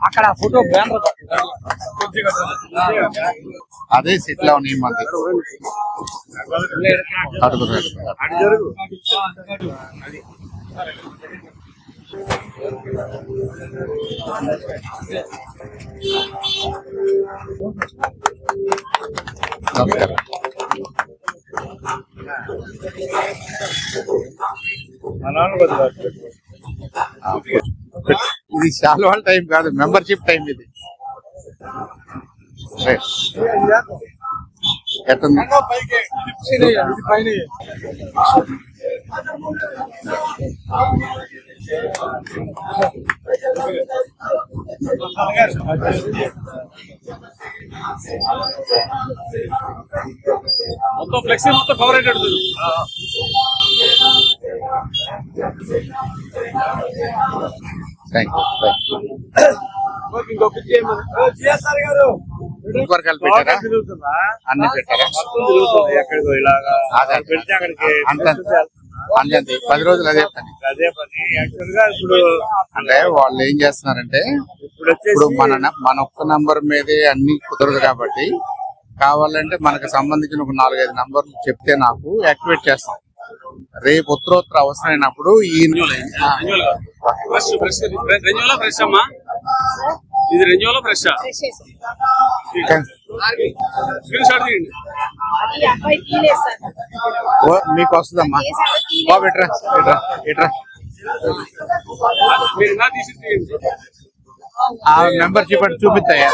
అక్కడ photo banner అదే set లో ఉన్నాయి మంది నమస్కారం. ఇది శాల్వాల టైం కాదు, మెంబర్షిప్ టైం ఇది. ఎట్టుంది? మొత్తం ఫ్లెక్సీ మొత్తం కవర్ అయ్యేటట్టు పెట్టారా? అన్ని పెట్టారా? అంతే 10 రోజులు అదే పని. ఇప్పుడు అంటే వాళ్ళు ఏం చేస్తున్నారంటే ఇప్పుడు మన ఒక్క నంబర్ మీదే అన్ని కుదరదు కాబట్టి కావాలంటే మనకు సంబంధించిన ఒక 4-5 నంబర్లు చెప్తే నాకు యాక్టివేట్ చేస్తాం. రేపు ఉత్తరోత్తర అవసరమైనప్పుడు ఈ ఇది రెన్యూలో ఫ్రెష్ మీకు వస్తుందమ్మా. బాబు ఎట్రా ఎట్రా ఎట్రా ఆ మెంబర్షిప్ అంటే చూపిస్తాయా?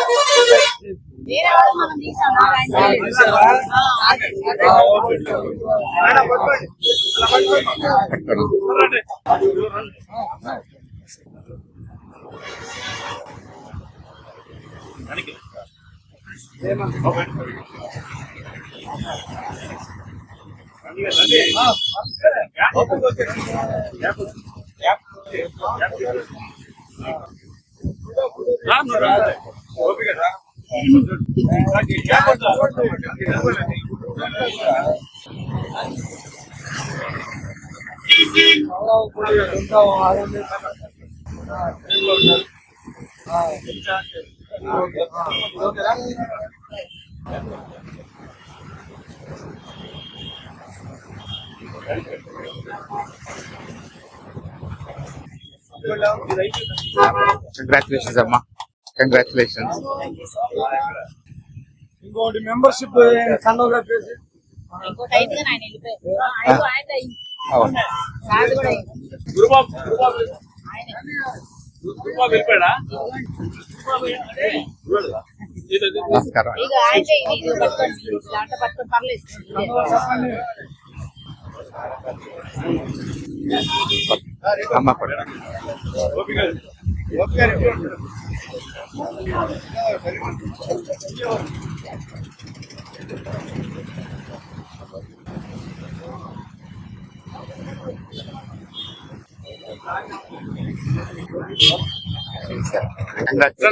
కంగ్రాచులేషన్స్ అమ్మా, కంగ్రాచులేషన్స్. ఇంకోటి మెంబర్షిప్ నమస్కారం. అమ్మ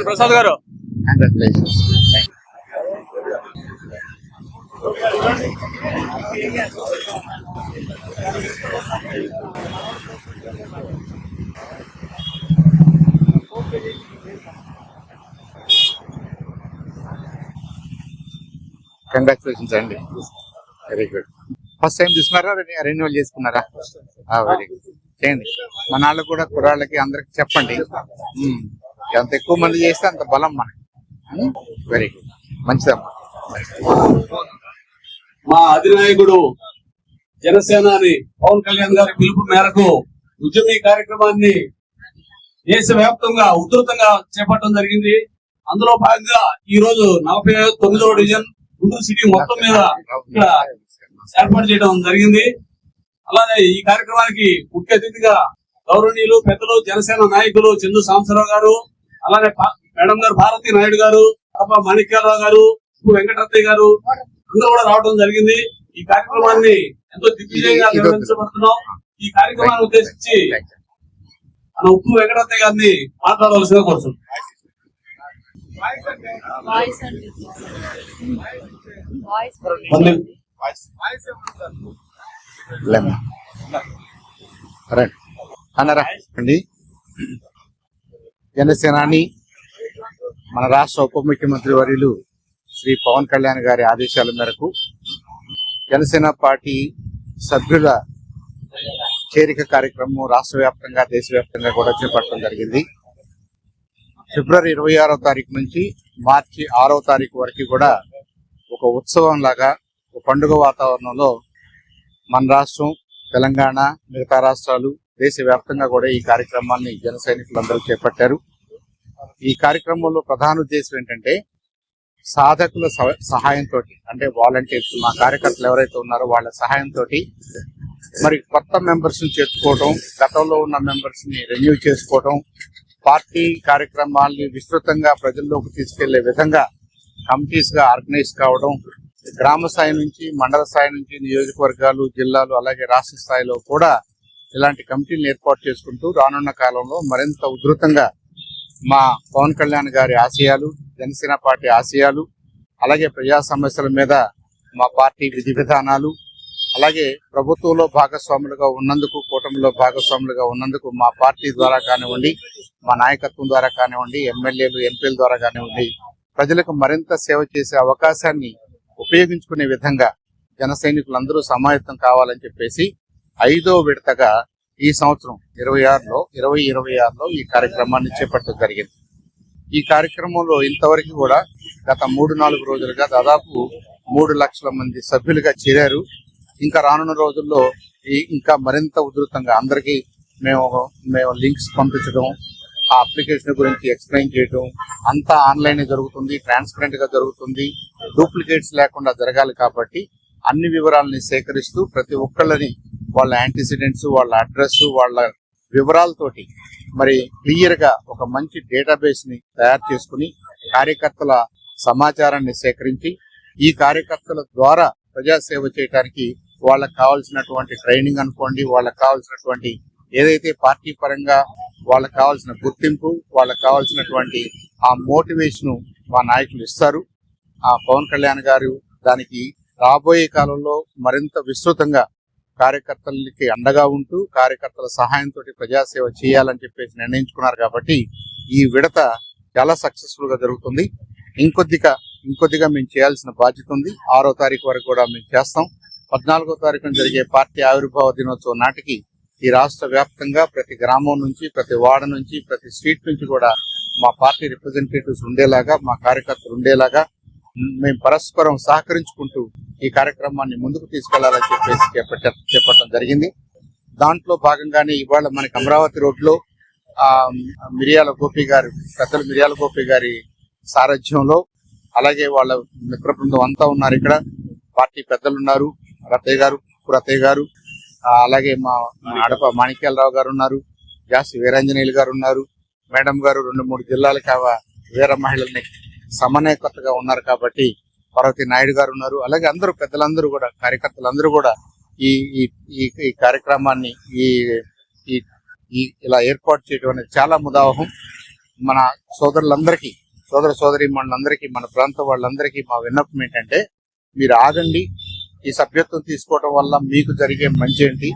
ప్రసాద్ గారు కంగ్రాచులేషన్స్. కంగ్రాచులేషన్స్ అండి, వెరీ గుడ్. ఫస్ట్ టైం తీసుకున్నారా, రెన్యువల్ చేసుకున్నారా? Very good. చేయండి, మన వాళ్ళకి కూడా కుర్రాళ్ళకి అందరికి చెప్పండి. ఎంత ఎక్కువ మంది చేస్తే అంత బలం మనకి. వెరీ గుడ్, మంచిదమ్మా. మా అధినాయకుడు జనసేనాని పవన్ కళ్యాణ్ గారి పిలుపు మేరకు ఉద్యమీ కార్యక్రమాన్ని దేశవ్యాప్తంగా ఉధృతంగా చేపట్టడం జరిగింది. అందులో భాగంగా ఈ రోజు 49వ డివిజన్ గుంటూరు సిటీ మొత్తం మీద ఇక్కడ ఏర్పాటు చేయడం జరిగింది. అలానే ఈ కార్యక్రమానికి ముఖ్య అతిథిగా గౌరవనీయులు పెద్దలు జనసేన నాయకులు చందు సాంబశివరావు గారు, అలానే మేడం గారు భారతీ నాయుడు గారు, మాణిక్యాలరావు గారు, వెంకటరత్తయ్య గారు అందరూ కూడా రావడం జరిగింది. ఈ కార్యక్రమాన్ని ఎంతో దిగ్విజయంగా నిర్వహించబడుతున్నాం. ఈ కార్యక్రమాన్ని ఉద్దేశించి మన ఉప్పు వెంకటరత్తయ్య గారిని మాట్లాడవలసిందిగా కోరుతున్నాం. అన్నారా అండి. జనసేనాని మన రాష్ట్ర ఉప ముఖ్యమంత్రి వర్యులు శ్రీ పవన్ కళ్యాణ్ గారి ఆదేశాల మేరకు జనసేన పార్టీ సభ్యుల చేరిక కార్యక్రమం రాష్ట్ర వ్యాప్తంగా దేశవ్యాప్తంగా కూడా చేపట్టడం జరిగింది. ఫిబ్రవరి 26వ తారీఖు నుంచి మార్చి 6వ తారీఖు వరకు కూడా ఒక ఉత్సవం లాగా ఒక పండుగ వాతావరణంలో మన రాష్ట్రం, తెలంగాణ, మిగతా రాష్ట్రాలు, దేశవ్యాప్తంగా కూడా ఈ కార్యక్రమాన్ని జన సైనికులందరూ చేపట్టారు. ఈ కార్యక్రమంలో ప్రధాన ఉద్దేశం ఏంటంటే సాధకుల సహాయంతో, అంటే వాలంటీర్స్, మా కార్యకర్తలు ఎవరైతే ఉన్నారో వాళ్ళ సహాయంతో మరి కొత్త మెంబర్స్ ని చేర్చుకోవడం, గతంలో ఉన్న మెంబర్స్ ని రెన్యూ చేసుకోవడం, పార్టీ కార్యక్రమాల్ని విస్తృతంగా ప్రజల్లోకి తీసుకెళ్లే విధంగా కమిటీస్ గా ఆర్గనైజ్ కావడం, గ్రామ స్థాయి నుంచి, మండల స్థాయి నుంచి, నియోజకవర్గాలు, జిల్లాలు, అలాగే రాష్ట్ర స్థాయిలో కూడా ఇలాంటి కమిటీలను ఏర్పాటు చేసుకుంటూ రానున్న కాలంలో మరింత ఉధృతంగా మా పవన్ కళ్యాణ్ గారి ఆశయాలు, జనసేన పార్టీ ఆశయాలు, అలాగే ప్రజా సమస్యల మీద మా పార్టీ విధి విధానాలు, అలాగే ప్రభుత్వంలో భాగస్వాములుగా ఉన్నందుకు, కూటమిలో భాగస్వాములుగా ఉన్నందుకు మా పార్టీ ద్వారా కానివ్వండి, మా నాయకత్వం ద్వారా కానివ్వండి, ఎమ్మెల్యేలు, ఎంపీల ద్వారా కానివ్వండి, ప్రజలకు మరింత సేవ చేసే అవకాశాన్ని ఉపయోగించుకునే విధంగా జన సైనికులందరూ సమాయత్తం కావాలని చెప్పేసి 5వ విడతగా ఈ సంవత్సరం 2026లో ఈ కార్యక్రమాన్ని చేపట్టడం జరిగింది. ఈ కార్యక్రమంలో ఇంతవరకు కూడా గత 3-4 రోజులుగా దాదాపు 3 లక్షల మంది సభ్యులుగా చేరారు. ఇంకా రానున్న రోజుల్లో ఇంకా మరింత ఉధృతంగా అందరికీ మేము లింక్స్ పంపించడం, ఆ అప్లికేషన్ గురించి ఎక్స్ప్లెయిన్ చేయడం, అంతా ఆన్లైన్ జరుగుతుంది, ట్రాన్స్పరెంట్ గా జరుగుతుంది, డూప్లికేట్స్ లేకుండా జరగాలి. కాబట్టి అన్ని వివరాలని సేకరిస్తూ ప్రతి ఒక్కళ్ళని వాళ్ళ యాంటీసిడెంట్స్, వాళ్ళ అడ్రస్, వాళ్ళ వివరాలతోటి మరి క్లియర్ గా ఒక మంచి డేటాబేస్ ని తయారు చేసుకుని కార్యకర్తల సమాచారాన్ని సేకరించి ఈ కార్యకర్తల ద్వారా ప్రజాసేవ చేయడానికి వాళ్ళకు కావాల్సినటువంటి ట్రైనింగ్ అనుకోండి, వాళ్ళకు కావాల్సినటువంటి ఏదైతే పార్టీ పరంగా వాళ్ళకు కావాల్సిన గుర్తింపు, వాళ్ళకు కావాల్సినటువంటి ఆ మోటివేషన్ మా నాయకులు ఇస్తారు. ఆ పవన్ కళ్యాణ్ గారు దానికి రాబోయే కాలంలో మరింత విస్తృతంగా కార్యకర్తలకి అండగా ఉంటూ కార్యకర్తల సహాయంతో ప్రజాసేవ చేయాలని చెప్పేసి నిర్ణయించుకున్నారు. కాబట్టి ఈ విడత చాలా సక్సెస్ఫుల్ గా జరుగుతుంది. ఇంకొద్దిగా మేము చేయాల్సిన బాధ్యత ఉంది. 6వ తారీఖు వరకు కూడా మేము చేస్తాం. 14వ తారీఖున జరిగే పార్టీ ఆవిర్భావ దినోత్సవం నాటికి ఈ రాష్ట్ర వ్యాప్తంగా ప్రతి గ్రామం నుంచి, ప్రతి వార్డు నుంచి, ప్రతి స్ట్రీట్ నుంచి కూడా మా పార్టీ రిప్రజెంటేటివ్స్ ఉండేలాగా, మా కార్యకర్తలు ఉండేలాగా మేము పరస్పరం సహకరించుకుంటూ ఈ కార్యక్రమాన్ని ముందుకు తీసుకెళ్లాలని చెప్పేసి చేపట్టడం జరిగింది. దాంట్లో భాగంగానే ఇవాళ మనకి అమరావతి రోడ్లో మిరియాల గోపి గారి సారథ్యంలో, అలాగే వాళ్ళ మిత్ర బృందం అంతా ఉన్నారు. ఇక్కడ పార్టీ పెద్దలు ఉన్నారు, రత్తయ్య గారు, అలాగే మా అడప మాణిక్యాలరావు గారు ఉన్నారు, జాసి వీరాంజనేయులు గారు ఉన్నారు, మేడం గారు 2-3 జిల్లాలకి వీర మహిళల్ని సమన్వయకర్తగా ఉన్నారు. కాబట్టి పార్వతి నాయుడు గారు ఉన్నారు. అలాగే అందరూ పెద్దలందరూ కూడా, కార్యకర్తలందరూ కూడా ఈ కార్యక్రమాన్ని ఇలా ఏర్పాటు చేయడం అనేది చాలా ముదావహం. మన సోదరులందరికీ, సోదరి మనందరికీ, మన ప్రాంతం వాళ్ళందరికీ మా విన్నపం ఏంటంటే, మీరు ఆగండి. ఈ సభ్యత్వం తీసుకోవడం వల్ల మీకు జరిగే మంచి ఏంటి,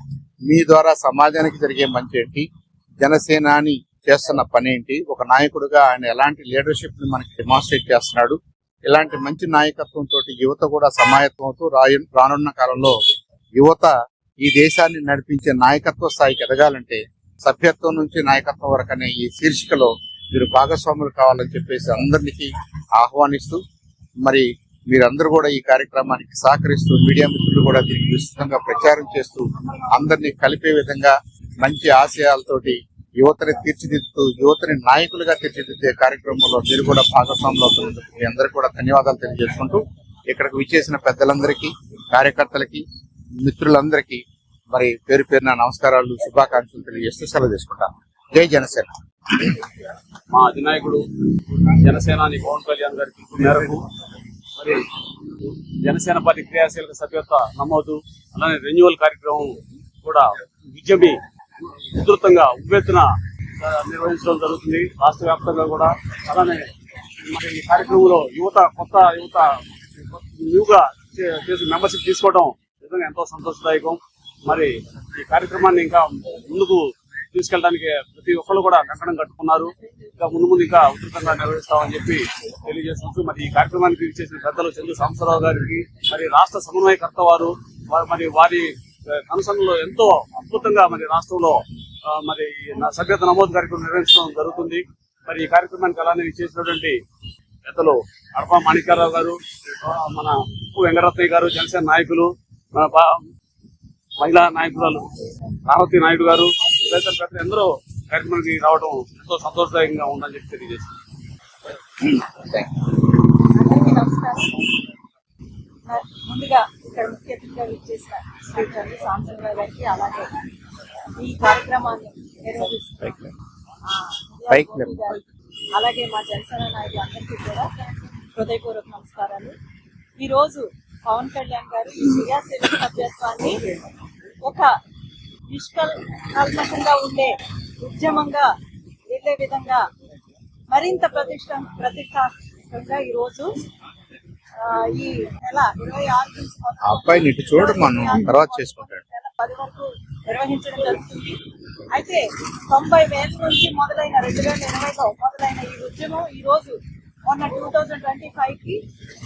మీ ద్వారా సమాజానికి జరిగే మంచి ఏంటి, జనసేనాని చేస్తున్న పని ఏంటి, ఒక నాయకుడిగా ఆయన ఎలాంటి లీడర్షిప్ ని మనకి డెమాన్స్ట్రేట్ చేస్తున్నాడు, ఇలాంటి మంచి నాయకత్వంతో యువత కూడా సమాయత్తం అవుతూ రానున్న కాలంలో యువత ఈ దేశాన్ని నడిపించే నాయకత్వ స్థాయికి ఎదగాలంటే సభ్యత్వం నుంచి నాయకత్వం వరకు అనే ఈ శీర్షికలో మీరు భాగస్వాములు కావాలని చెప్పేసి అందరికీ ఆహ్వానిస్తూ, మరి మీరందరూ కూడా ఈ కార్యక్రమానికి సహకరిస్తూ, మీడియా మిత్రులు కూడా దీనికి విస్తృతంగా ప్రచారం చేస్తూ అందరినీ కలిపే విధంగా మంచి ఆశయాలతోటి యువతని తీర్చిదిద్దుతూ, యువతని నాయకులుగా తీర్చిదిద్దే కార్యక్రమంలో మీరు కూడా భాగస్వాములు అవుతున్నందుకు మీ అందరికీ కూడా ధన్యవాదాలు తెలియజేసుకుంటూ, ఇక్కడికి విచ్చేసిన పెద్దలందరికీ, కార్యకర్తలకి, మిత్రులందరికీ మరి పేరు పేరున నమస్కారాలు, శుభాకాంక్షలు తెలియజేస్తూ సెలవు తీసుకుంటాను. జై జనసేన. మా అధినాయకుడు జనసేనాని పవన్ కళ్యాణ్ గారి పిలుపు మేరకు మరి జనసేన పార్టీ క్రియాశీలక సభ్యత్వ నమోదు, అలానే రెన్యువల్ కార్యక్రమం కూడా విస్తృతంగా ఉవ్వెత్తున నిర్వహించడం జరుగుతుంది రాష్ట్ర వ్యాప్తంగా కూడా. అలానే మరి ఈ కార్యక్రమంలో కొత్త యువత న్యూగా చేసి మెంబర్షిప్ తీసుకోవడం నిజంగా ఎంతో సంతోషదాయకం. మరి ఈ కార్యక్రమాన్ని ఇంకా ముందుకు తీసుకెళ్ళడానికి ప్రతి ఒక్కరు కూడా కంకణం కట్టుకున్నారు. ఇంకా ముందు ఇంకా ఉధృతంగా నిర్వహిస్తామని చెప్పి తెలియజేసుకుంటూ మరి ఈ కార్యక్రమానికి చేసిన పెద్దలు చంద్ర సాంబశివరావు గారికి, మరి రాష్ట్ర సమన్వయకర్త మరి వారి కన్సర్న్లో ఎంతో అద్భుతంగా మరి రాష్ట్రంలో మరి సభ్యత నమోదు కార్యక్రమం నిర్వహించడం జరుగుతుంది. మరి ఈ కార్యక్రమానికి అలానే చేసినటువంటి పెద్దలు అడపా మాణిక్యారావు గారు, మన ఉప్పు వెంకటరత్నయ్య గారు, జనసేన నాయకులు, మన మహిళా నాయకురాలు రామతి నాయుడు గారు, ఇతర పెద్దలు ఎందరో కార్యక్రమానికి రావడం ఎంతో సంతోషదాయకంగా ఉందని చెప్పి తెలియజేస్తుంది. అందరికీ నమస్కారం. ముందుగా ఇక్కడ ముఖ్య అతిథిగా విచ్చేసిన శ్రీ చంద్ర సాంబశివరావు గారికి, అలాగే ఈ కార్యక్రమాన్ని నిర్వహిస్తున్న అలాగే మా జనసేన నాయకులు అందరికీ కూడా హృదయపూర్వక నమస్కారాలు. ఈ రోజు పవన్ కళ్యాణ్ గారు క్రియాశీలక సభ్యత్వాన్ని ఒక నిష్కల్మషంగా ఉండే ఉద్యమంగా వెళ్ళే విధంగా మరింత ప్రతిష్టాత్మకంగా ఈ రోజు ఈ నెల 26 అబ్బాయి ఇటు చూడు, మనం తర్వాత చేసుకుంటాడు. నెల 10 వరకు నిర్వహించడం జరుగుతుంది. అయితే 90,000 నుంచి మొదలైన 2020లో మొదలైన ఈ ఉద్యమం ఈ రోజు మొన్న 2025కి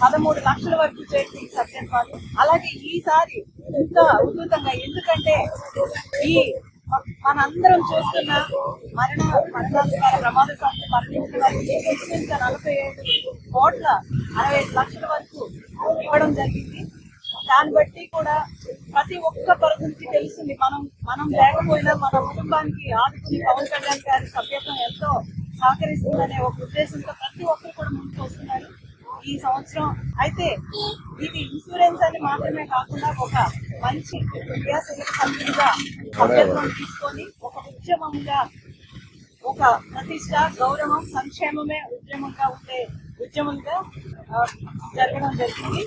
13 లక్షల వరకు చేరింది సభ్యత్వాలు. అలాగే ఈసారి ఇంకా ఉధృతంగా, ఎందుకంటే ఈ మనందరం చూస్తున్న మరణాల ప్రమాద సంఖ్య మరణించిన వారికి ఇంకా 47,65 లక్షల వరకు ఇవ్వడం జరిగింది. దాన్ని బట్టి కూడా ప్రతి ఒక్క పర్సన్కి తెలుస్తుంది, మనం లేకపోయినా మన కుటుంబానికి ఆదుకుని పవన్ కళ్యాణ్ గారి సభ్యత్వం ఎంతో సహకరిస్తుందనే ఒక ఉద్దేశంతో ప్రతి ఒక్కరు కూడా ముందుకు వస్తున్నారు ఈ సంవత్సరం. అయితే ఇది ఇన్సూరెన్స్ అని మాత్రమే కాకుండా ఒక మంచి క్రియాశీలక సభ్యులుగా సభ్యత్వం తీసుకొని ఒక ఉద్యమంగా, ఒక ప్రతిష్ట, గౌరవం, సంక్షేమమే ఉద్యమంగా జరగడం జరిగింది.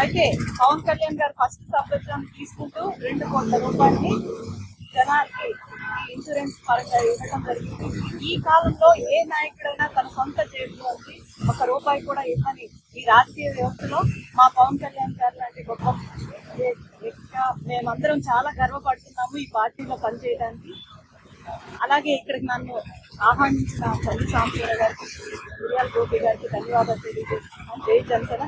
అయితే పవన్ కళ్యాణ్ గారు ఫస్ట్ సభ్యత్వం తీసుకుంటూ 2 కోట్ల రూపాయలని జనానికి ఇన్సూరెన్స్ పరంగా ఇవ్వడం జరిగింది. ఈ కాలంలో ఏ నాయకుడైనా తన సొంత జేబులోకి 1 రూపాయి కూడా ఇవ్వని ఈ రాజకీయ వ్యవస్థలో మా పవన్ కళ్యాణ్ గారు లాంటి గొప్ప వ్యక్తిగా మేమందరం చాలా గర్వపడుతున్నాము ఈ పార్టీలో పనిచేయడానికి. అలాగే ఇక్కడికి నన్ను ఆహ్వానించిన చంద్ర సాంబశివరావు గారికి, మిరియాల గోపి గారికి ధన్యవాదాలు తెలియజేస్తున్నాను. జై జనసేన.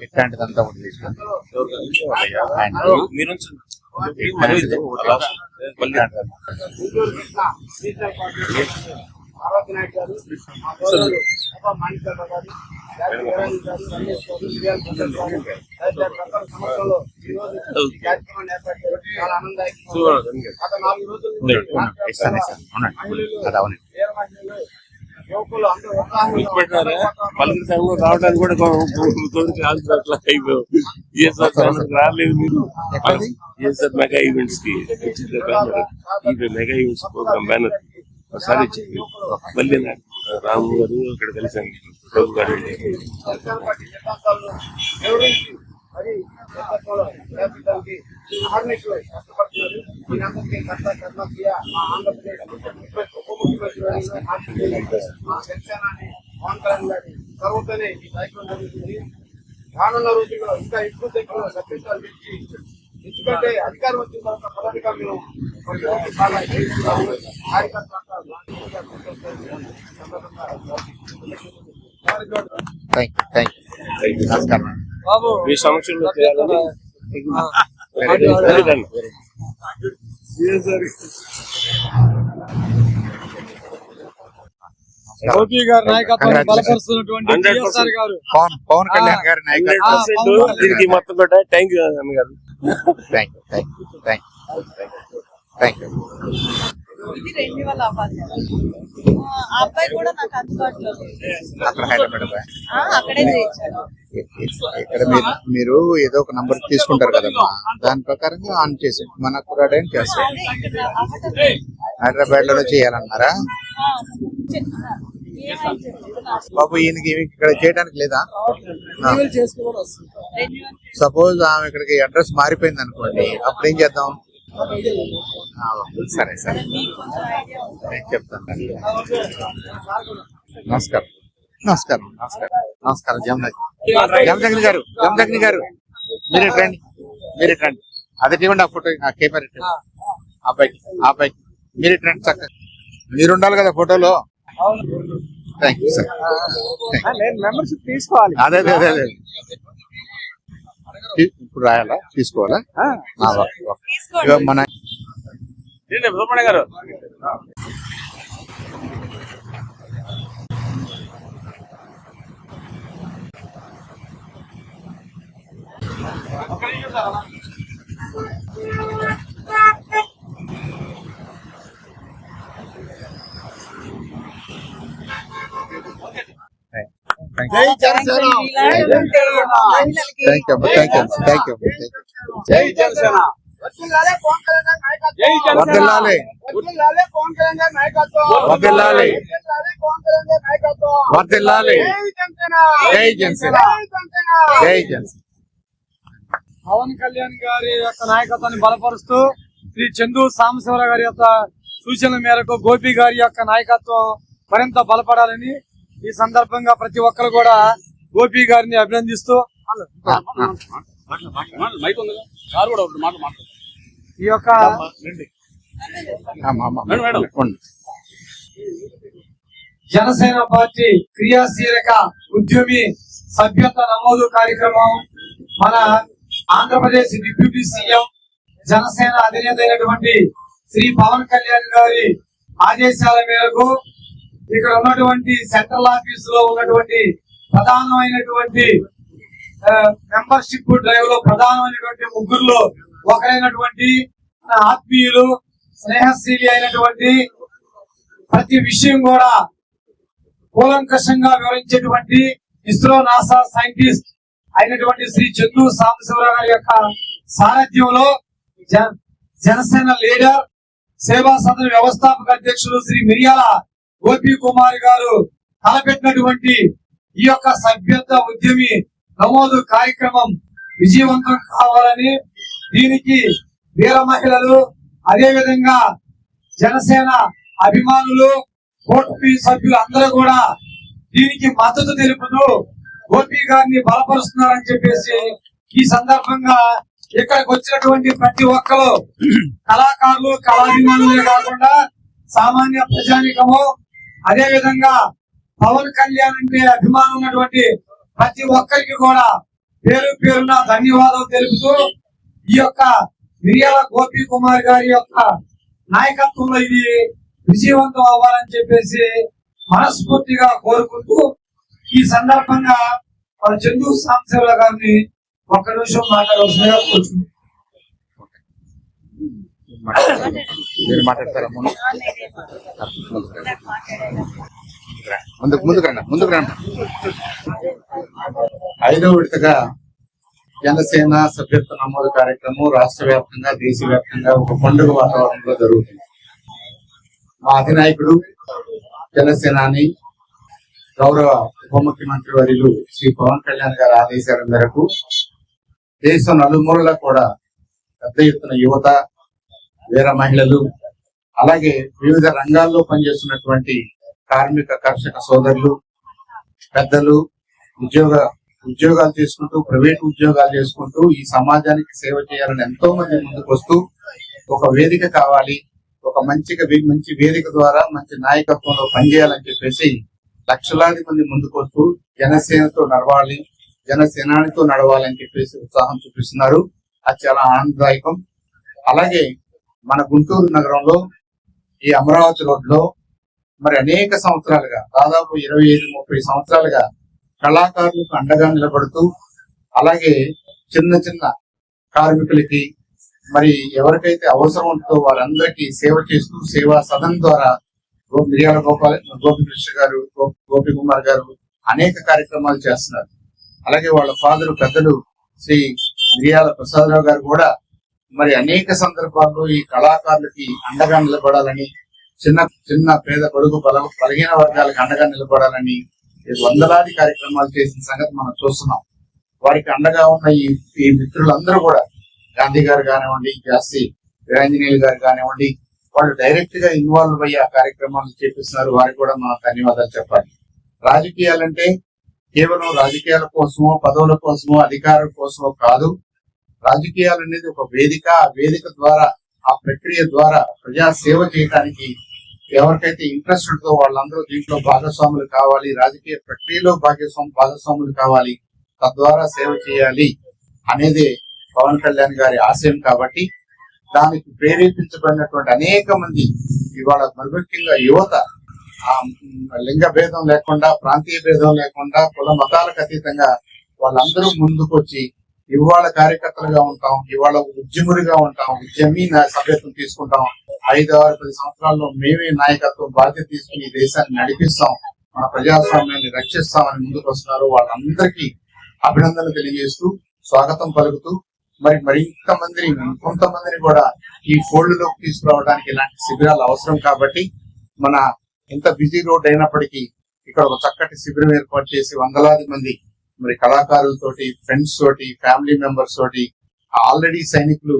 ఇట్లాంటిదంతా ఒకటి తీసుకుంటాం. పార్వతి నాయుడు గారు, మాణిక్యారావు గారు, సంవత్సరంలో ఈ రోజు ఈ కార్యక్రమాన్ని ఏర్పాటు చేయడం చాలా ఆనందదాయకం. గత 4 రోజుల యువకులు అందరూ రావడానికి కూడా రాలేదు. మీరు సార్ మెగా ఈవెంట్స్ కి మెగా ఈవెంట్స్ ప్రోగ్రామ్ బ్యానర్ ఒకసారి ఇచ్చింది. మళ్ళీ రాము గారు ఇక్కడ కలిసాను, ప్రభు గారు మరి నేతృత్వంలో అహర్నిశలు కష్టపడుతున్నారు. దీనందరికీ కర్తవ్య మా ఆంధ్రప్రదేశ్ ఉప ముఖ్యమంత్రి మా జనసేనాని పవన్ కళ్యాణ్ గారి చొరవతోనే ఈ కార్యక్రమం జరుగుతుంది. రానున్న రోజుల్లో ఇంకా ఎక్కువ సంఖ్యలో సభ్యత్వాలు పెంచి, ఎందుకంటే అధికారం వచ్చిన తర్వాత పదవిగా మేము చాలా నమస్కారం. మీ సమక్షంలో మోదీ గారి నాయకత్వాన్ని బలపరుస్తున్నటువంటి కేసీఆర్ గారు, పవన్ కళ్యాణ్ గారి నాయకత్వం. దీనికి మొత్తం కూడా థ్యాంక్ యూ అన్నగారు. Thank you. ఇది రెన్యువల్ అవ్వాలి. ఆ అబ్బాయి కూడా నాకు అందుబాటులో అక్కడ హైదరాబాద్ అక్కడే చేయించాను. ఇక్కడ మీరు ఏదో ఒక నంబర్ తీసుకుంటారు కదమ్మా, దాని ప్రకారంగా ఆన్ చేసి మన కురాడని చేస్తారు. హైదరాబాద్ లో చేయాలన్నారా బాబు? ఈయనకి ఇక్కడ చేయడానికి లేదా? సపోజ్ ఆమె ఇక్కడికి అడ్రస్ మారిపోయింది అనుకోండి, అప్పుడు ఏం చేద్దాం? సరే నేను చెప్తాను. నమస్కారం. నమస్కారం జమదగ్ని గారు మీరే రండి అదే ఇవ్వండి ఆ ఫోటో ఆ కెమెరా అబ్బాయికి మీరే రండి చక్కగా మీరు ఉండాలి కదా ఫోటోలో. Thank you sir. మెంబర్షిప్ తీసుకోవాలి. అదే ఇప్పుడు రాయాలా తీసుకోవాలా? ఇగో మన సుబ్రహ్మణ్య గారు జై జనసేన. Thank you. జై జనసేన. వర్ధిల్లాలి పవన్ కళ్యాణ్ గారి నాయకత్వం. జై జనసేన. వర్ధిల్లాలి పవన్ కళ్యాణ్ గారి నాయకత్వం. వర్ధిల్లాలి. వర్ధిల్లాలి పవన్ కళ్యాణ్ గారి నాయకత్వం. వర్ధిల్లాలి. జై జనసేన. జై జనసేన. పవన్ కళ్యాణ్ గారి యొక్క నాయకత్వాన్ని బలపరుస్తూ శ్రీ చందు సాంబశివరావు గారి యొక్క సూచనల మేరకు గోపి గారి యొక్క నాయకత్వం మరింత బలపడాలని ఈ సందర్భంగా ప్రతి ఒక్కరు కూడా గోపి గారిని అభినందిస్తూ మైక్ ఉంది కారు కూడా ఒకటి మాట్లాడు. ఈ యొక్క మేడం జనసేన పార్టీ క్రియాశీలక ఉద్యమి సభ్యత్వ నమోదు కార్యక్రమం మన ఆంధ్రప్రదేశ్ డిప్యూటీ సీఎం జనసేన అధినేత అయినటువంటి శ్రీ పవన్ కళ్యాణ్ గారి ఆదేశాల మేరకు ఇక్కడ ఉన్నటువంటి సెంట్రల్ ఆఫీస్ లో ఉన్నటువంటి ప్రధానమైనటువంటి మెంబర్షిప్ డ్రైవ్ లో ప్రధానమైనటువంటి ముగ్గురులో ఒకరైనటువంటి ఆత్మీయులు స్నేహశీలి అయినటువంటి ప్రతి విషయం కూడా కూలంకషంగా వివరించేటువంటి ఇస్రో నాసా సైంటిస్ట్ అయినటువంటి శ్రీ చందు సాంబశివరావు గారి యొక్క సారథ్యంలో జనసేన లీడర్ సేవా సదన వ్యవస్థాపక అధ్యక్షులు శ్రీ మిరియాల గోపి కుమార్ గారు తలపెట్టినటువంటి ఈ యొక్క సభ్యత్వ ఉద్యమి నమోదు కార్యక్రమం విజయవంతం కావాలని దీనికి వీర మహిళలు అదే విధంగా జనసేన అభిమానులు కూటమి సభ్యులు అందరూ కూడా దీనికి మద్దతు తెలుపుతూ గోపి గారిని బలపరుస్తున్నారని చెప్పేసి ఈ సందర్భంగా ఇక్కడికి వచ్చినటువంటి ప్రతి ఒక్కరు కళాకారులు కళాభిమానులే కాకుండా సామాన్య ప్రజానికము అదే విధంగా పవన్ కళ్యాణ్ అంటే అభిమానం ఉన్నటువంటి ప్రతి ఒక్కరికి కూడా పేరు పేరున ధన్యవాదాలు తెలుపుతూ ఈ యొక్క మిరియాల గోపి కుమార్ గారి యొక్క నాయకత్వంలో ఇది విజయవంతం అవ్వాలని చెప్పేసి మనస్ఫూర్తిగా కోరుకుంటూ ఈ సందర్భంగా మన చందు సాంబశివరావు గారిని ఒక్క నిమిషం మాట్లాడవలసిందిగా కోరుచున్నాం. మీరు మాట్లాడతారా? ముందుకు రండి. 5వ విడతగా జనసేన సభ్యత్వ నమోదు కార్యక్రమం రాష్ట్ర వ్యాప్తంగా దేశవ్యాప్తంగా ఒక పండుగ వాతావరణంలో జరుగుతుంది. మా అధినాయకుడు జనసేనాని గౌరవ ఉప ముఖ్యమంత్రి వర్యులు శ్రీ పవన్ కళ్యాణ్ గారి ఆదేశాల మేరకు దేశం నలుమూలలా కూడా పెద్ద ఎత్తున యువత, వీర మహిళలు, అలాగే వివిధ రంగాల్లో పనిచేస్తున్నటువంటి కార్మిక కర్షక సోదరులు, పెద్దలు, ఉద్యోగాలు చేసుకుంటూ ప్రైవేట్ ఉద్యోగాలు చేసుకుంటూ ఈ సమాజానికి సేవ చేయాలని ఎంతో మంది ముందుకు వస్తూ ఒక వేదిక కావాలి, ఒక మంచి వేదిక ద్వారా మంచి నాయకత్వంలో పనిచేయాలని చెప్పేసి లక్షలాది మంది ముందుకు వస్తూ జనసేనతో నడవాలి, జనసేనానితో నడవాలని చెప్పేసి ఉత్సాహం చూపిస్తున్నారు. అది చాలా ఆనందదాయకం. అలాగే మన గుంటూరు నగరంలో ఈ అమరావతి రోడ్లో మరి అనేక సంవత్సరాలుగా దాదాపు 25-30 సంవత్సరాలుగా కళాకారులకు అండగా నిలబడుతూ అలాగే చిన్న కార్మికులకి మరి ఎవరికైతే అవసరం ఉంటుందో వారందరికీ సేవ చేస్తూ సేవా సదన్ ద్వారా మిరియాల గోపికృష్ణ గారు, గోపి కుమార్ గారు అనేక కార్యక్రమాలు చేస్తున్నారు. అలాగే వాళ్ళ ఫాదర్ పెద్దలు శ్రీ మిరియాల ప్రసాదరావు గారు కూడా మరి అనేక సందర్భాల్లో ఈ కళాకారులకి అండగా నిలబడాలని, చిన్న పేద పొడుగు బలహీన వర్గాలకు అండగా నిలబడాలని వందలాది కార్యక్రమాలు చేసిన సంగతి మనం చూస్తున్నాం. వారికి అండగా ఉన్న ఈ మిత్రులందరూ కూడా గాంధీ గారు కానివ్వండి, జాస్తి వీరాంజనేయులు గారు కానివ్వండి, వాళ్ళు డైరెక్ట్ గా ఇన్వాల్వ్ అయ్యి ఆ కార్యక్రమాలు చేపిస్తున్నారు. వారికి కూడా మనం ధన్యవాదాలు చెప్పాలి. రాజకీయాలంటే కేవలం రాజకీయాల కోసమో పదవుల కోసమో అధికారం కోసమో కాదు. రాజకీయాలు అనేది ఒక వేదిక. ఆ వేదిక ద్వారా, ఆ ప్రక్రియ ద్వారా ప్రజా సేవ చేయడానికి ఎవరికైతే ఇంట్రెస్ట్ ఉంటుందో వాళ్ళందరూ దీంట్లో భాగస్వాములు కావాలి, రాజకీయ ప్రక్రియలో భాగస్వాములు కావాలి, తద్వారా సేవ చేయాలి అనేది పవన్ కళ్యాణ్ గారి ఆశయం. కాబట్టి దానికి ప్రేరేపించబడినటువంటి అనేక మంది ఇవాళ మరి ముఖ్యంగా యువత లింగ భేదం లేకుండా, ప్రాంతీయ భేదం లేకుండా, కుల మతాలకు అతీతంగా వాళ్ళందరూ ముందుకొచ్చి ఇవాళ కార్యకర్తలుగా ఉంటాం, ఇవాళ ఉద్యములుగా ఉంటాం, ఉద్యమీ సభ్యత్వం తీసుకుంటాం, 5-6-10 సంవత్సరాల్లో మేమే నాయకత్వం బాధ్యత తీసుకుని ఈ దేశాన్ని నడిపిస్తాం, మన ప్రజాస్వామ్యాన్ని రక్షిస్తామని ముందుకు వస్తున్నారు. వాళ్ళందరికీ అభినందనలు తెలియజేస్తూ స్వాగతం పలుకుతూ కొంతమందిని కూడా ఈ ఫోల్డ్ లోకి తీసుకురావడానికి ఇలాంటి శిబిరాలు అవసరం. కాబట్టి మన ఎంత బిజీ రోడ్ అయినప్పటికీ ఇక్కడ ఒక చక్కటి శిబిరం ఏర్పాటు చేసి వందలాది మంది మరి కళాకారులతోటి, ఫ్రెండ్స్ తోటి, ఫ్యామిలీ మెంబర్స్ తోటి, ఆల్రెడీ సైనికులు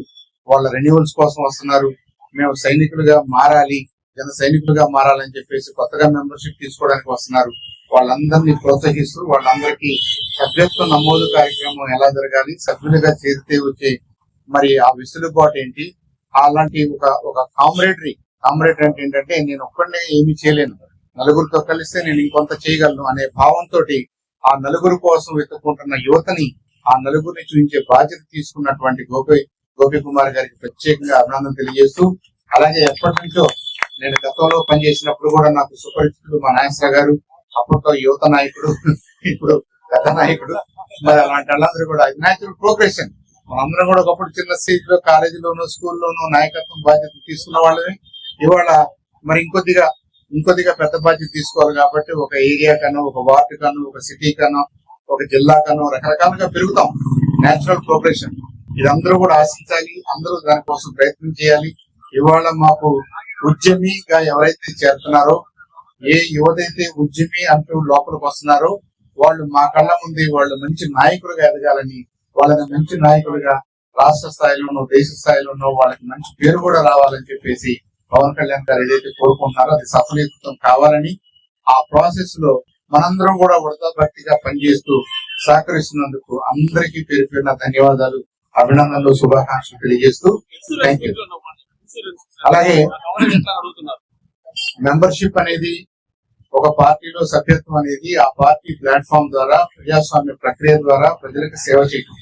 వాళ్ళ రెన్యువల్స్ కోసం వస్తున్నారు. మేము సైనికులుగా మారాలి, జన సైనికులుగా మారాలని చెప్పేసి కొత్తగా మెంబర్షిప్ తీసుకోవడానికి వస్తున్నారు. వాళ్ళందరినీ ప్రోత్సహిస్తూ వాళ్ళందరికీ సభ్యత్వ నమోదు కార్యక్రమం ఎలా జరగాలి, సభ్యులుగా చేరితే వచ్చే మరి ఆ వెసులుబాటు ఏంటి, అలాంటి ఒక కామ్రేడరీ అంటే ఏంటంటే నేను ఒక్కడే ఏమీ చేయలేను, నలుగురితో కలిస్తే నేను ఇంకొంత చేయగలను అనే భావంతో ఆ నలుగురు కోసం వెతుక్కుంటున్న యువతని, ఆ నలుగురిని చూపించే బాధ్యత తీసుకున్నటువంటి గోపి కుమార్ గారికి ప్రత్యేకంగా అభినందన తెలియజేస్తూ, అలాగే ఎప్పటి నుంచో నేను గతంలో పనిచేసినప్పుడు కూడా నాకు సుపరిచితుడు మా నాగేశ్వర గారు, అప్పట్లో యువత నాయకుడు, ఇప్పుడు గత నాయకుడు. మరి అలాంటి వాళ్ళందరూ కూడా న్యాచురల్ ప్రోగ్రెషన్. మనందరం కూడా ఒకప్పుడు చిన్న స్టేజ్ లో కాలేజీలోనూ స్కూల్లోనూ నాయకత్వం బాధ్యత తీసుకున్న వాళ్ళని ఇవాళ మరి ఇంకొద్దిగా పెద్ద బాధ్యత తీసుకోవాలి. కాబట్టి ఒక ఏరియా కనో, ఒక వార్డు కనో, ఒక సిటీ కనో, ఒక జిల్లా కనో రకరకాలుగా పెరుగుతాం. న్యాచురల్ ప్రోగ్రెషన్ ఇది అందరూ కూడా ఆశించాలి, అందరూ దానికోసం ప్రయత్నం చేయాలి. ఇవాళ మాకు ఉద్యమిగా ఎవరైతే చేరుతున్నారో, ఏ యువతైతే ఉద్యమి అంటూ లోపలికి వస్తున్నారో వాళ్ళు మా కళ్ళ ముందే వాళ్ళు మంచి నాయకులుగా ఎదగాలని, వాళ్ళని మంచి నాయకులుగా రాష్ట్ర స్థాయిలోనూ దేశ భక్తిలోనూ వాళ్ళకి మంచి పేరు కూడా రావాలని చెప్పేసి పవన్ కళ్యాణ్ గారు ఏదైతే కోరుకుంటున్నారో అది సఫలీకృతం కావాలని, ఆ ప్రాసెస్ లో మనందరం కూడా వృధా భక్తిగా పనిచేస్తూ సహకరిస్తున్నందుకు అందరికీ పేరు పేరున ధన్యవాదాలు, అభినందనలు, శుభాకాంక్షలు తెలియజేస్తూ థ్యాంక్ యూ. అలాగే మెంబర్షిప్ అనేది ఒక పార్టీలో సభ్యత్వం అనేది ఆ పార్టీ ప్లాట్ఫామ్ ద్వారా ప్రజాస్వామ్య ప్రక్రియ ద్వారా ప్రజలకు సేవ చేయడం,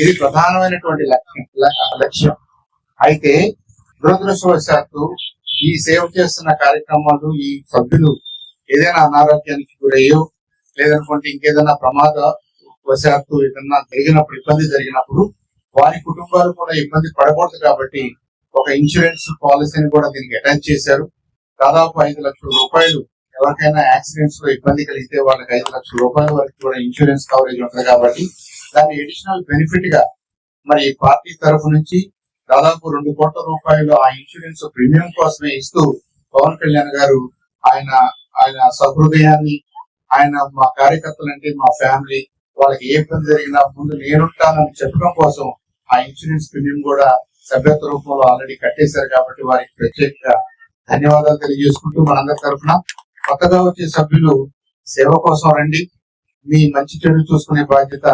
ఇది ప్రధానమైనటువంటి లక్ష్యం. అయితే దురదృష్టవశాత్తు ఈ సేవ చేస్తున్న కార్యక్రమాలు ఈ సభ్యులు ఏదైనా అనారోగ్యానికి గురయ్యో లేదనుకుంటే ఇంకేదైనా ప్రమాదవశాత్తు ఏదన్నా ఇబ్బంది జరిగినప్పుడు వారి కుటుంబాలు కూడా ఇబ్బంది పడకూడదు కాబట్టి ఒక ఇన్సూరెన్స్ పాలసీని కూడా దీనికి అటాచ్ చేశారు. దాదాపు 5 లక్షల రూపాయలు ఎవరికైనా యాక్సిడెంట్స్ లో ఇబ్బంది కలిగితే వాళ్ళకి 5 లక్షల రూపాయల వరకు కూడా ఇన్సూరెన్స్ కవరేజ్ ఉంటుంది. కాబట్టి దాని అడిషనల్ బెనిఫిట్ గా మరి పార్టీ తరఫు నుంచి దాదాపు 2 కోట్ల రూపాయలు ఆ ఇన్సూరెన్స్ ప్రీమియం కోసమే ఇస్తూ పవన్ కళ్యాణ్ గారు ఆయన సహృదయాన్ని, ఆయన మా కార్యకర్తలంటే మా ఫ్యామిలీ, వాళ్ళకి ఏ ఇబ్బంది జరిగినా ముందు నేనుంటానని చెప్పడం కోసం ఆ ఇన్సూరెన్స్ ప్రీమియం కూడా సభ్యత్వ రూపంలో ఆల్రెడీ కట్టేశారు. కాబట్టి వారికి ప్రత్యేకంగా ధన్యవాదాలు తెలియజేసుకుంటూ మనందరి తరఫున కొత్తగా వచ్చే సభ్యులు సేవ కోసం రండి, మీ మంచి చెడు చూసుకునే బాధ్యత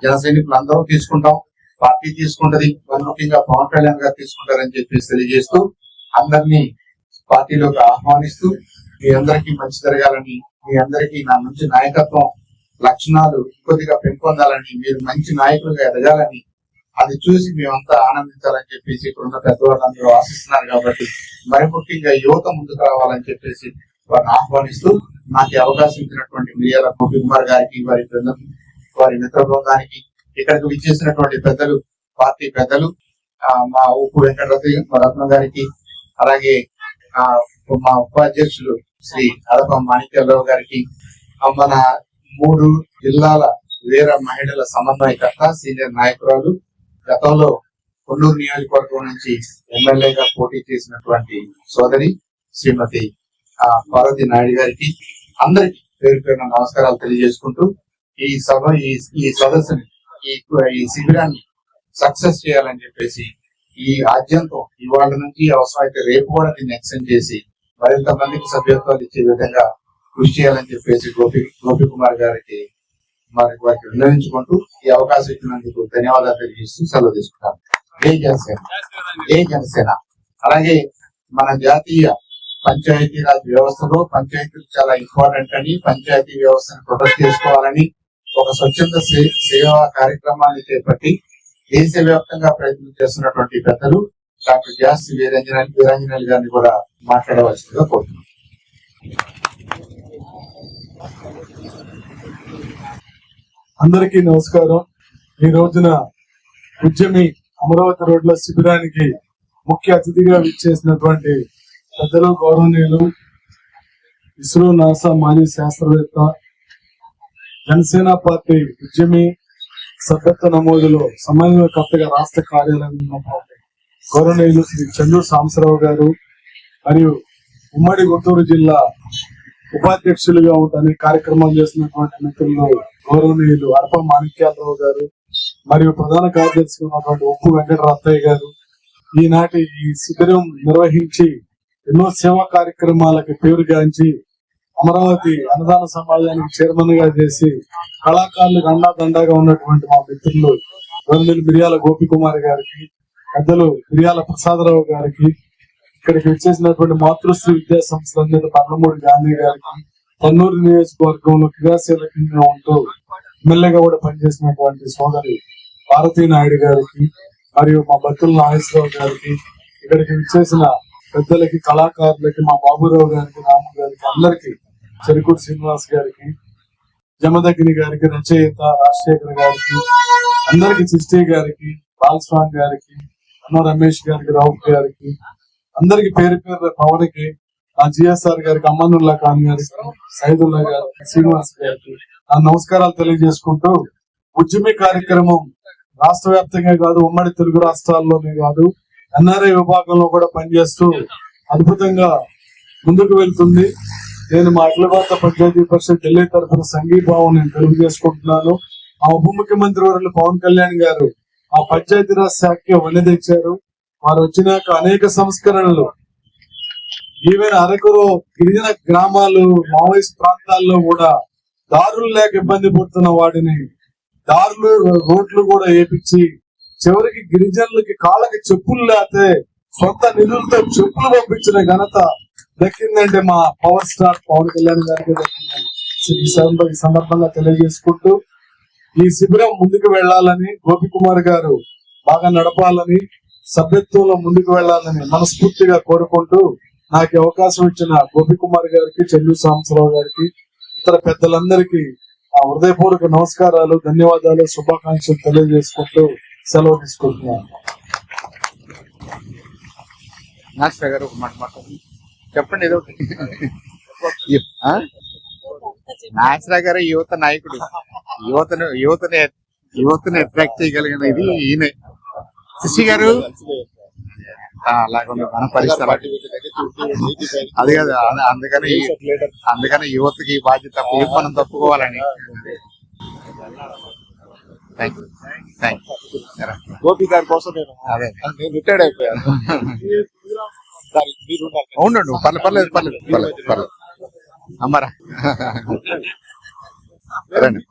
జన సైనికులు అందరూ తీసుకుంటాం, పార్టీ తీసుకుంటది, ముఖ్యంగా పవన్ కళ్యాణ్ గారు తీసుకుంటారని చెప్పేసి తెలియజేస్తూ అందరినీ పార్టీలోకి ఆహ్వానిస్తూ మీ అందరికీ మంచి జరగాలని, మీ అందరికీ నా మంచి నాయకత్వం లక్షణాలు కొద్దిగా పెంపొందాలని, మీరు మంచి నాయకులుగా ఎదగాలని, అది చూసి మేమంతా ఆనందించాలని చెప్పేసి ఇప్పుడున్న పెద్దవాళ్ళందరూ ఆశిస్తున్నారు. కాబట్టి మరి ముఖ్యంగా యువత ముందుకు రావాలని చెప్పేసి వారిని ఆహ్వానిస్తూ నాకు అవకాశం ఇచ్చినటువంటి మిర్యాల గోపి కుమార్ గారికి, వారి మిత్ర బృందానికి, ఇక్కడికి విచ్చేసినటువంటి పెద్దలు, పార్టీ పెద్దలు, మా ఉప్పు వెంకటరత్న గారికి, అలాగే మా ఉపాధ్యక్షులు శ్రీ అడప మాణిక్యాలరావు గారికి, మన 3 జిల్లాల వీర మహిళల సమన్వయకర్త, సీనియర్ నాయకురాలు, గతంలో కొల్లూరు నియోజకవర్గం నుంచి ఎమ్మెల్యేగా పోటీ చేసినటువంటి సోదరి శ్రీమతి పార్వతి నాయుడు గారికి, అందరికి పేరు పేరున నమస్కారాలు తెలియజేసుకుంటూ ఈ సదస్సుని ఈ శిబిరాన్ని సక్సెస్ చేయాలని చెప్పేసి ఈ ఆద్యంతం ఇవాళ నుంచి అవసరమైతే రేపు కూడా దీన్ని ఎక్స్టెండ్ చేసి మరింత మందికి సభ్యత్వాలు ఇచ్చే విధంగా కృషి చేయాలని చెప్పేసి గోపి కుమార్ గారికి వారికి విన్నవించుకుంటూ ఈ అవకాశం ఇచ్చినందుకు ధన్యవాదాలు తెలియజేస్తూ సెలవు తీసుకుంటాం. జై జనసేన, జై జనసేన. అలాగే మన జాతీయ పంచాయతీరాజ్ వ్యవస్థలో పంచాయతీలు చాలా ఇంపార్టెంట్ అని, పంచాయతీ వ్యవస్థను ప్రొటెక్ట్ చేసుకోవాలని ఒక స్వచ్ఛంద సేవా కార్యక్రమాన్ని చేపట్టి దేశవ్యాప్తంగా ప్రయత్నం చేస్తున్నటువంటి పెద్దలు డాక్టర్ జాస్తి వీరాంజనేయులు గారిని కూడా మాట్లాడవలసిందిగా కోరుతున్నాం. అందరికీ నమస్కారం. ఈ రోజున ఉద్యమి అమరావతి రోడ్ల శిబిరానికి ముఖ్య అతిథిగా విచ్చేసినటువంటి పెద్దలు గౌరవనీయులు ఇస్రో నాసా మాజీ శాస్త్రవేత్త జనసేన పార్టీ ఉద్యమి సభ్యత్వ నమోదులో సమన్వయకర్తగా రాష్ట్ర కార్యాలయంలో గౌరవనీయులు శ్రీ చంద్రు సాంబశివరావు గారు మరియు ఉమ్మడి గుంటూరు జిల్లా ఉపాధ్యక్షులుగా ఉంటని కార్యక్రమాలు చేస్తున్నటువంటి మిత్రులు గౌరవనీయులు అర్ప మాణిక్యాలరావు గారు మరియు ప్రధాన కార్యదర్శిగా ఉన్నటువంటి ఉప్పు వెంకటరత్తయ్య గారు ఈనాటి ఈ శిబిరం నిర్వహించి ఎన్నో సేవా కార్యక్రమాలకి పేరుగాంచి అమరావతి అన్నదాన సమాజానికి చైర్మన్ గా చేసి కళాకారులకు అండాదండాగా ఉన్నటువంటి మా మిత్రులు గౌరవనీయులు మిర్యాల గోపికుమార్ గారికి, పెద్దలు మిర్యాల ప్రసాదరావు గారికి, ఇక్కడికి వచ్చేసినటువంటి మాతృశ్రీ విద్యా సంస్థల మీద పర్లమూడి గాంధీ గారికి, కన్నూరు నియోజకవర్గంలో క్రియాశీలకంగా ఉంటూ ఎమ్మెల్యేగా కూడా పనిచేసినటువంటి సోదరి భారతీ నాయుడు గారికి మరియు మా బత్తుల నాగేశ్వరరావు గారికి, ఇక్కడికి విచ్చేసిన పెద్దలకి, కళాకారులకి, మా బాబురావు గారికి, రాము గారికి, అందరికి, చెరుకూరు శ్రీనివాస్ గారికి, జమదగ్ని గారికి, రచయిత రాజశేఖర్ గారికి, అందరికి, చిష్టి గారికి, బాలస్వామి గారికి, అన్న రమేష్ గారికి, రౌఫ్ గారికి, అందరికి పేరు పేరు పవన్కి, ఆ జిఎస్ఆర్ గారికి, అమ్మనుల్లా ఖాన్ గారికి, సైదుల్లా గారికి, శ్రీనివాస్ గారికి ఆ నమస్కారాలు తెలియజేసుకుంటూ ఉద్యమి కార్యక్రమం రాష్ట్ర వ్యాప్తంగా కాదు, ఉమ్మడి తెలుగు రాష్ట్రాల్లోనే కాదు, ఎన్ఆర్ఐ విభాగంలో కూడా పనిచేస్తూ అద్భుతంగా ముందుకు వెళ్తుంది. నేను మా అఖిల భారత పంచాయతీ పరిషత్ ఢిల్లీ తరఫున సంఘీభావం నేను తెలియజేసుకుంటున్నాను. ఆ ఉప ముఖ్యమంత్రి వర్యులు పవన్ కళ్యాణ్ గారు ఆ పంచాయతీరాజ్ శాఖకి వన్నె తెచ్చారు. వారు వచ్చినాక అనేక సంస్కరణలు, ఈవెన్ అరకులో గిరిజన గ్రామాలు, మావోయిస్ట్ ప్రాంతాల్లో కూడా దారులు లేక ఇబ్బంది పడుతున్న వాటిని దారులు, రోడ్లు కూడా వేపించి చివరికి గిరిజనులకి కాళ్ళకి చెప్పులు లేతే సొంత నిధులతో చెప్పులు పంపించిన ఘనత దక్కిందంటే మా పవర్ స్టార్ పవన్ కళ్యాణ్ గారికి దక్కిందని ఈ సందర్భంగా తెలియజేసుకుంటూ ఈ శిబిరం ముందుకు వెళ్లాలని, గోపి కుమార్ గారు బాగా నడపాలని, సభ్యత్వంలో ముందుకు వెళ్లాలని మనస్ఫూర్తిగా కోరుకుంటూ నాకు అవకాశం ఇచ్చిన గోపి కుమార్ గారికి, చెల్లు సాంబశివరావు గారికి, ఇతర పెద్దలందరికీ ఆ హృదయపూర్వక నమస్కారాలు, ధన్యవాదాలు, శుభాకాంక్షలు తెలియజేసుకుంటూ సెలవు తీసుకుంటున్నాను. నాగేశ్వర గారు ఒక మాట మాట్లాడండి, చెప్పండి ఏదో ఒకటి. నాగేశ్వర గారు యువత నాయకుడు, యువతను అట్రాక్ట్ చేయగలిగిన ఇది ఈయన. శశి గారు అలాగే మన పరిస్థితి అది కాదు, అందుకని యువతకి ఈ బాధ్యత మనం తప్పుకోవాలని. గోపి గారి కోసం అదే నేను రిటైర్డ్ అయిపోయాను. అవునండు, పర్లేదు అమ్మరా రండి.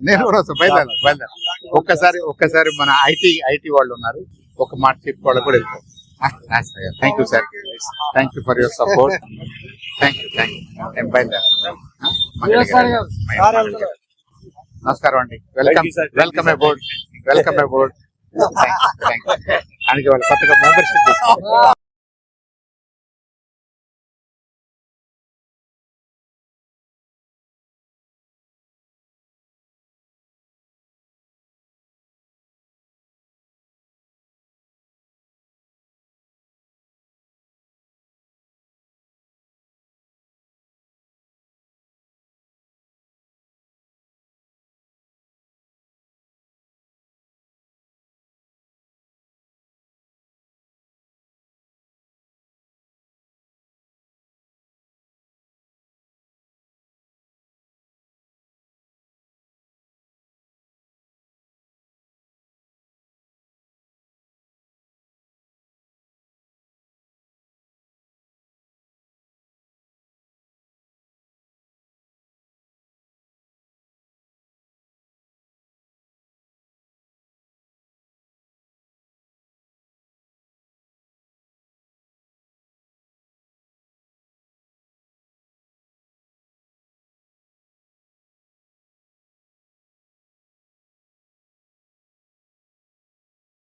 నేను కూడా బయలుదేరు. ఒక్కసారి మన ఐటీ వాళ్ళు ఉన్నారు, ఒక మాట చెప్పి వాళ్ళు కూడా వెళ్ళిపోతారు. Thank you sir, thank you for your support. Thank you. నేను బయలుదేరు. నమస్కారం అండి, వెల్కమ్ అబౌట్. Thank you. ఆయనకి వాళ్ళు కొత్తగా మెంబర్షిప్